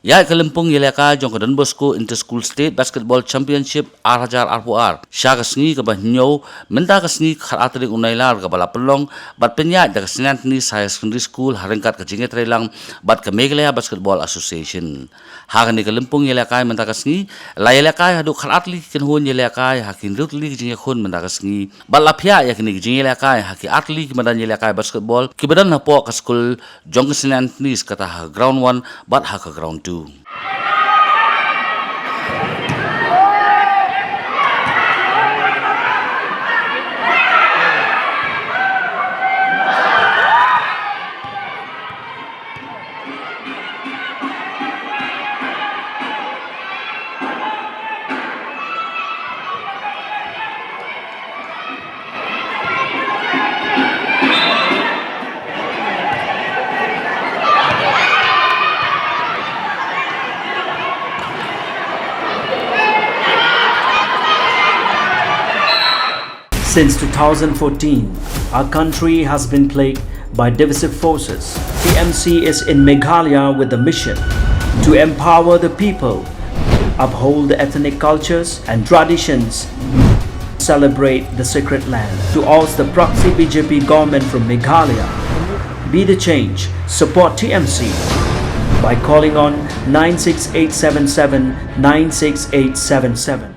Iaid ke Lympung Ialehkai Jong ke Bosco Inter-School State Basketball Championship R1000 RPR. Sya ke Sngi ke Bahnyo, menta ke Sngi khat atrik unailar ke bala pelong, bat penyaid ke Sngi High Secondary School haringkat ke Jinget Relang, bat ke Meghalaya Basketball Association. Hagan ke Lympung Ialehkai menta ke Sngi, la Ialehkai haduk khat atlik ken hun Ialehkai hakin rutli ke Jinget hun menta ke Sngi. Bat la pia ya kini ke Jinget Ialehkai haki atlik medan Ialehkai basketball, kibadan hapo ke school Jong ke Sngi kata ha ground 1 bat ha ke ground 2. Since 2014, our country has been plagued by divisive forces. TMC is in Meghalaya with the mission to empower the people, uphold the ethnic cultures and traditions, celebrate the sacred land. To oust the proxy BJP government from Meghalaya, be the change, support TMC by calling on 96877 96877.